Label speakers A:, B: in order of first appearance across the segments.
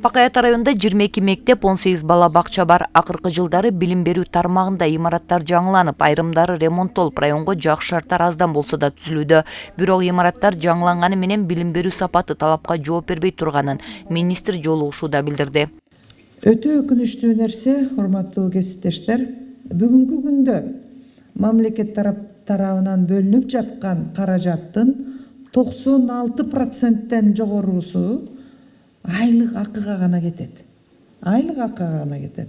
A: Пакаят районунда 22 мектеп, 18 бала бакча бар. Акыркы жылдары билим берүү тармагында имараттар жаңыланып, айрымдары ремонттолуп, районго жакшы шарттар аздан болсо да түзүлүүдө. Бирок имараттар жаңыланганы менен билим берүү сапаты талапка жооп бербей турганын министр жолугушууда билдирди.
B: Өтө өкүнүчтүү нерсе, урматтуу кесиптештер, бүгүнкү күндө мамлекет тарабынан бөлүнүп жаткан каражаттын 96%-тен жогорусу айлык акыга гана кетет. Айлык акыга гана кетет.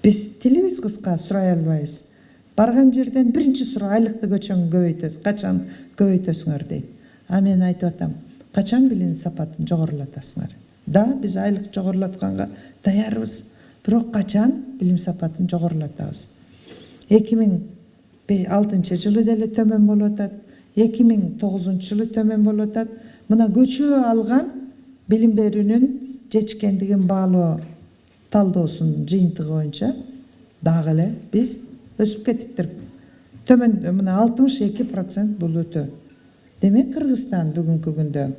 B: Биз тилибиз кыска сурай албайбыз. Барган жерден биринчи суроо айлыкты көбөйтөт, качан көбөйтөсүңөр дейт. А мен айтып атам, качан билим сапатын жогорулатасыңар? Да, биз айлык жогорулатканга даярбыз. Бирок качан билим сапатын жогорулатабыз? 2006 жылы деле төмөн болуп атат, 2009 жылы төмөн болуп атат. Мына көчө алган билим берүүнүн жетишкендигин баалоо талдоосунун жыйынтыгы боюнча дагы эле биз өсүп кетиптир. Төмөн мына 62% бул өтө. Демек Кыргызстан бүгүнкү күндө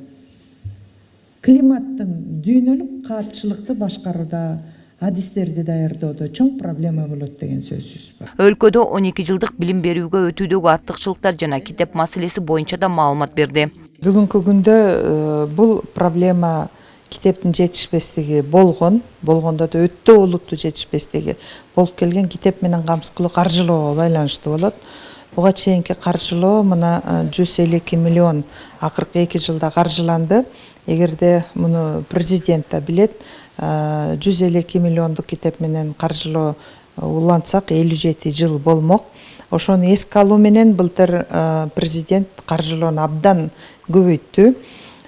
B: климаттын дүйнөлүк каатчылыкты башкарууда, адистерди даярдоодо чоң проблема болот деген сөзсүз бар.
A: Өлкөдө 12 жылдык билим берүүгө өтүүдөгү артыкчылыктар жана китеп маселеси боюнча да маалымат берди.
B: Бүгүнкү күндө бул проблема китептин жетишпестиги болгондо да өтө олуттуу жетишпестиги болуп келген, китеп менен камсыз каржылоого байланыштуу болот. Буга чейинки каржылоо мына 152 миллион акыркы 2 жылда каржыланды. Эгерде муну президент да билет, 152 миллиондук китеп менен каржылоо улантсак 57 жыл болмок. Ошону эске алуу менен былтыр президент каржылоону абдан көбөйттү.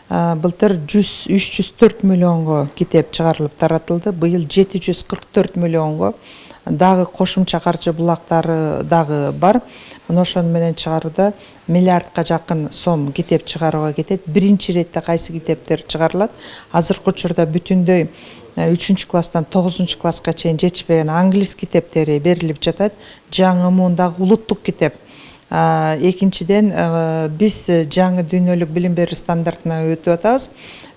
B: Былтыр 304 миллионго китеп чыгарылып таратылды. Быйыл 744 миллионго дагы кошумча каржы булактары дагы бар. Мына ошону менен чыгарууда миллиардка жакын сом китеп чыгарууга кетет. Биринчи иретте кайсы китептер чыгарылат? Азыркы учурда бүтүндөй 3-класстан 9-класска чейин жетишпеген англис китептери берилип жатат. Жаңы муундагы улуттук китеп. Экинчиден биз жаңы дүйнөлүк билим берүү стандартына өтүп атабыз.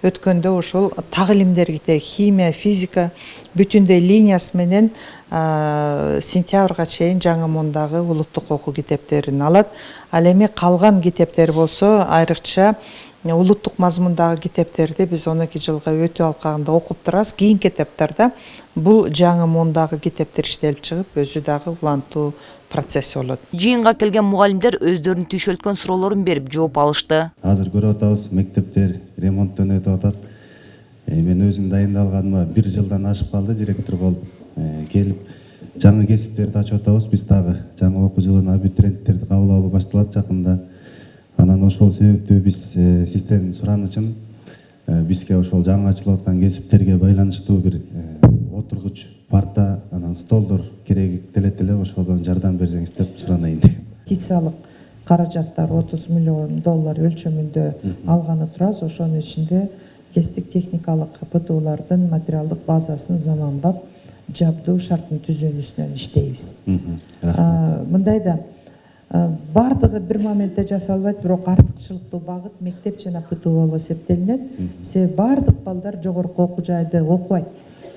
B: Өткөндө ошол тагылимдер китеби, химия, физика бүтүндөй линиясы менен сентябрга чейин жаңы муундагы улуттук окуу китептерин алат. Ал эми калган китептер болсо айрыкча улуттук мазмундагы китептерди биз 12 жылга өтүү алкагында окуп турабыз. Кийинки этаптарда бул жаңы муундагы китептер иштелип чыгып, өзү дагы улантуу процесси болот.
A: Жыйынга келген мугалимдер өздөрүнүн түйшөлткөн суроолорун берип жооп алышты.
C: Азыр көрүп атабыз, мектептер ремонттон өтүп атат. Мен өзүм дайындалганыма 1 жылдан ашып калды, директор болуп келип жаңы кесиптерди ачып атабыз. Биз дагы жаңы окуу жылына абитуриенттерди кабыл алуу башталат жакында. Анан ошол себептүү биз системдин суранычын бизге ошол жаңы ачылып аткан кесиптерге байланыштуу бир отургуч, парта, анан столдор керектелет эле, ошодон жардам берсеңиз деп суранайын деп.
B: Инвестициялык каражаттар $30 миллион өлчөмүндө алганы турабыз. Ошонун ичинде кесиптик техникалык ПТУлардын материалдык базасын заманбап жабдуу шарттын түзүүнүсүнөн иштейбиз. Мындай да бардыгы бир моментте жасалбайт, бирок артыкчылыктуу багыт мектеп жана ПТУ болуп эсептелинет. Себеби бардык балдар жогорку окуу жайды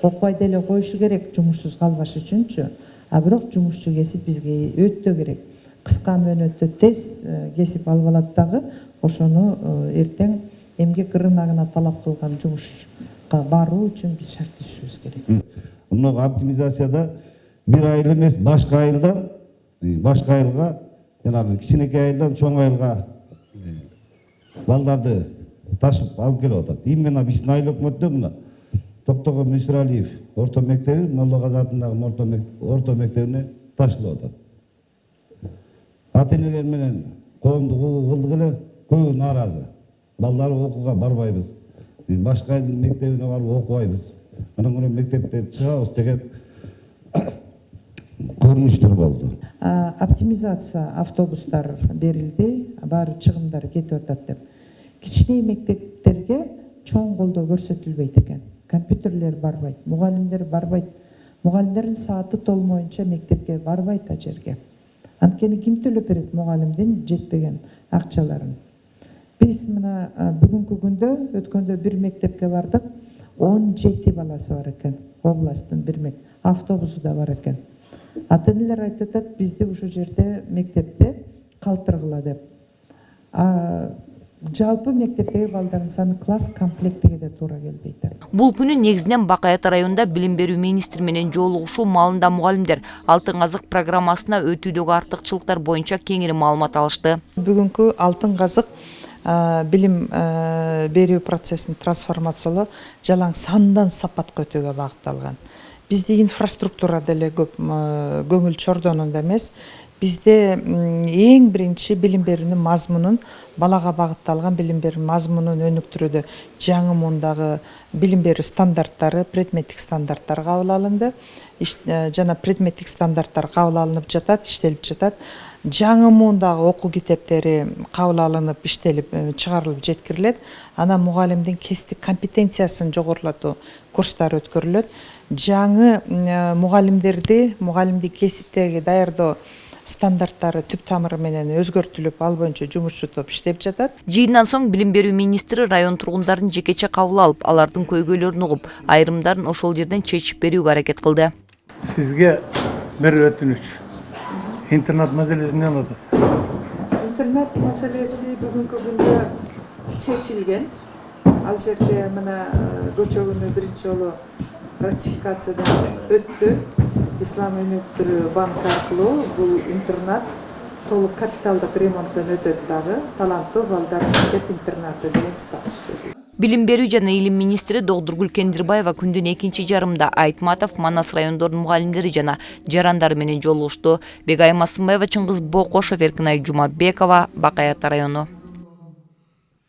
B: окубай деле коюшу керек жумушсуз калбаш үчүнчү. А бирок жумушчу кесип бизге өтө керек. Кыска мөөнөттө тез кесип алып алат дагы, ошону эртең эмгек рыногуна талап кылган жумушка баруу үчүн биз шарт түзүшүбүз керек.
C: Мына оптимизацияда бир айыл эмес, башка айылдан башка айылга, жанагы кичинекей айылдан чоң айылга балдарды ташып алып келип атат. Именно биздин айыл өкмөттө мына Токтогул Мүсүралиев орто мектеби, Молла Казы атындагы орто мектебине ташылып атат. Ата-энелер менен коомдук кылдык эле көбү нааразы. Балдары окууга барбайбыз. Башка айылдын мектебине барып окубайбыз. Анан мектептен чыгабыз деген көрүнүштөр болду.
B: Оптимизация автобустар берилди, баары чыгымдар кетип атат деп. Кичинекей мектептерге чоң колдоо көрсөтүлбөйт экен. Компьютерлер барбайт, мугалимдер барбайт. Мугалимдердин сааты толмоюнча мектепке барбайт а жерге. Анткени ким төлөп берет мугалимдин жетпеген акчаларын? Биз мына бүгүнкү күндө өткөндө бир мектепке бардык. 17 баласы бар экен. Областтын бир автобусу да бар экен. Ата-энелер айтып атат, бизди ушул жерде мектепте калтыргыла деп. Жалпы мектептеги балдардын саны класс комплектиге да туура келбейт.
A: Бул күнү негизинен Бакай Ата районунда билим берүү министри менен жолугушуу маалында мугалимдер Алтын казык программасына өтүүдөгү артыкчылыктар боюнча кеңири маалымат алышты.
B: Бүгүнкү Алтын казык билим берүү процессин трансформациялоо жалаң сандан сапатка өтүүгө багытталган. Бизде инфраструктура деле көп көңүл чордонунда эмес. Бизде эң биринчи билим берүүнүн мазмунун, балага багытталган билим берүү мазмунун өнүктүрүүдө жаңы мундагы билим берүү стандарттары, предметтик стандарттар кабыл алынды. Жана предметтик стандарттар кабыл алынып жатат, иштелип жатат. Жаңы мундагы окуу китептери кабыл алынып, иштелип, чыгарылып жеткирилет. Анан мугалимдин кесиптик компетенциясын жогорулатуу курстары өткөрүлөт. Жаңы мугалимдик кесиптерге даярдоо стандарттары түп тамыры менен өзгөртүлүп, ал боюнча жумушчу топ иштеп жатат.
A: Жыйындан соң билим берүү министри район тургундарын жекече кабыл алып, алардын көйгөйлөрүн угуп, айрымдарын ошол жерден чечип берүүгө аракет кылды.
D: Сизге бир өтүнүч. Интернат маселеси эмне болот?
B: Интернат маселеси бүгүнкү күндө чечилген. Ал жерде мына көчө күнү биринчи жолу ратификациядан өттү. Ислам өнүктүрүү банкы аркылуу бул интернат толук капиталдык ремонттон өтөт дагы. Таланттуу балдар мектеп интернаты деген статус.
A: Билим берүү жана илим министри Догдургүл Кендирбаева күндүн экинчи жарымында Айтматов, Манас райондорунун мугалимдери жана жарандары менен жолугушту. Бегай Масымбаева, Чыңгыз Бокошов, Эркинай Жумабекова, Бакай Ата району.